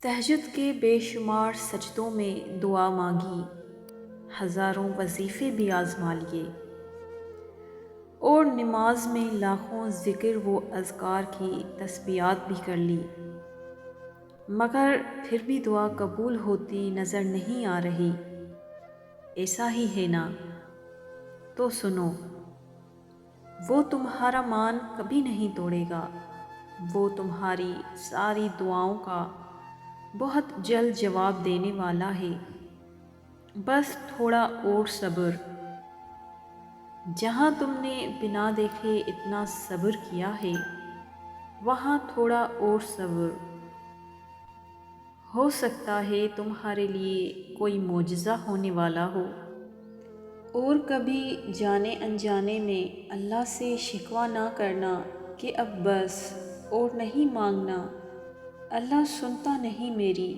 تہجد کے بے شمار سجدوں میں دعا مانگی، ہزاروں وظیفے بھی آزما لیے، اور نماز میں لاکھوں ذکر و اذکار کی تسبیحات بھی کر لی، مگر پھر بھی دعا قبول ہوتی نظر نہیں آ رہی۔ ایسا ہی ہے نا؟ تو سنو، وہ تمہارا مان کبھی نہیں توڑے گا، وہ تمہاری ساری دعاؤں کا بہت جلد جواب دینے والا ہے، بس تھوڑا اور صبر۔ جہاں تم نے بنا دیکھے اتنا صبر کیا ہے، وہاں تھوڑا اور صبر۔ ہو سکتا ہے تمہارے لیے کوئی معجزہ ہونے والا ہو، اور کبھی جانے انجانے میں اللہ سے شکوہ نہ کرنا کہ اب بس اور نہیں مانگنا، اللہ سنتا نہیں میری۔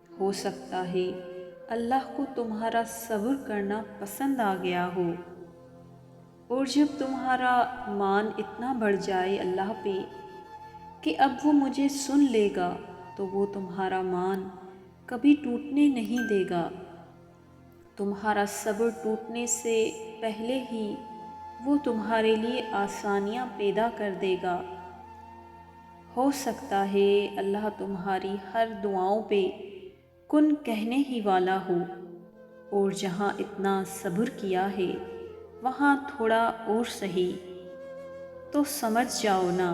ہو سکتا ہے اللہ کو تمہارا صبر کرنا پسند آ گیا ہو، اور جب تمہارا مان اتنا بڑھ جائے اللہ پہ کہ اب وہ مجھے سن لے گا، تو وہ تمہارا مان کبھی ٹوٹنے نہیں دے گا۔ تمہارا صبر ٹوٹنے سے پہلے ہی وہ تمہارے لیے آسانیاں پیدا کر دے گا۔ ہو سکتا ہے اللہ تمہاری ہر دعاؤں پہ کن کہنے ہی والا ہو، اور جہاں اتنا صبر کیا ہے وہاں تھوڑا اور سہی۔ تو سمجھ جاؤ نا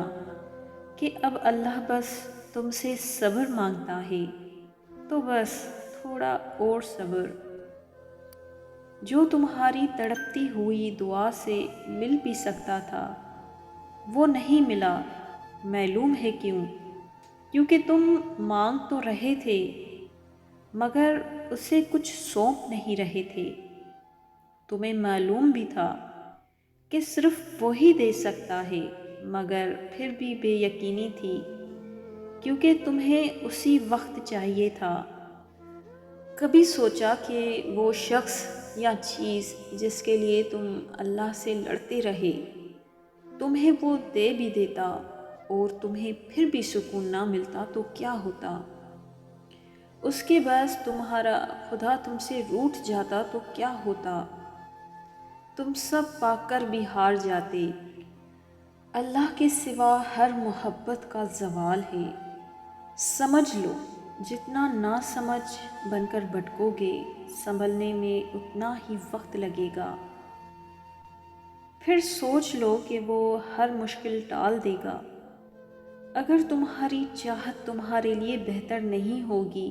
کہ اب اللہ بس تم سے صبر مانگتا ہے، تو بس تھوڑا اور صبر۔ جو تمہاری تڑپتی ہوئی دعا سے مل بھی سکتا تھا، وہ نہیں ملا۔ معلوم ہے کیوں؟ کیونکہ تم مانگ تو رہے تھے، مگر اسے کچھ سونپ نہیں رہے تھے۔ تمہیں معلوم بھی تھا کہ صرف وہی دے سکتا ہے، مگر پھر بھی بے یقینی تھی، کیونکہ تمہیں اسی وقت چاہیے تھا۔ کبھی سوچا کہ وہ شخص یا چیز جس کے لیے تم اللہ سے لڑتے رہے، تمہیں وہ دے بھی دیتا اور تمہیں پھر بھی سکون نہ ملتا تو کیا ہوتا؟ اس کے بعد تمہارا خدا تم سے روٹھ جاتا تو کیا ہوتا؟ تم سب پا کر بھی ہار جاتے۔ اللہ کے سوا ہر محبت کا زوال ہے۔ سمجھ لو، جتنا نا سمجھ بن کر بھٹکو گے، سنبھلنے میں اتنا ہی وقت لگے گا۔ پھر سوچ لو کہ وہ ہر مشکل ٹال دے گا۔ اگر تمہاری چاہت تمہارے لیے بہتر نہیں ہوگی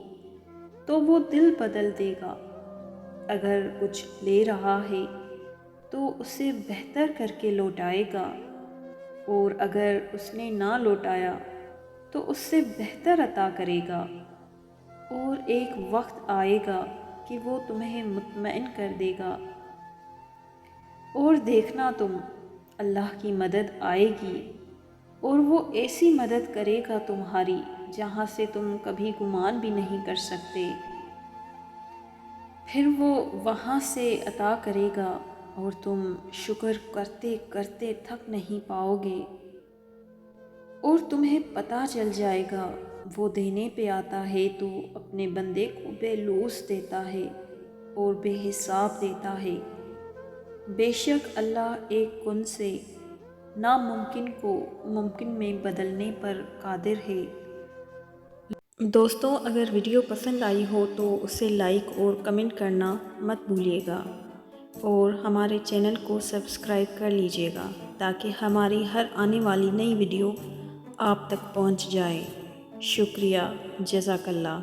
تو وہ دل بدل دے گا۔ اگر کچھ لے رہا ہے تو اسے بہتر کر کے لوٹائے گا، اور اگر اس نے نہ لوٹایا تو اس سے بہتر عطا کرے گا۔ اور ایک وقت آئے گا کہ وہ تمہیں مطمئن کر دے گا، اور دیکھنا تم، اللہ کی مدد آئے گی، اور وہ ایسی مدد کرے گا تمہاری جہاں سے تم کبھی گمان بھی نہیں کر سکتے۔ پھر وہ وہاں سے عطا کرے گا اور تم شکر کرتے کرتے تھک نہیں پاؤ گے، اور تمہیں پتہ چل جائے گا وہ دینے پہ آتا ہے تو اپنے بندے کو بے لوث دیتا ہے اور بے حساب دیتا ہے۔ بے شک اللہ ایک کن سے ناممکن کو ممکن میں بدلنے پر قادر ہے۔ دوستوں، اگر ویڈیو پسند آئی ہو تو اسے لائک اور کمنٹ کرنا مت بھولیے گا، اور ہمارے چینل کو سبسکرائب کر لیجیے گا تاکہ ہماری ہر آنے والی نئی ویڈیو آپ تک پہنچ جائے۔ شکریہ، جزاک اللہ۔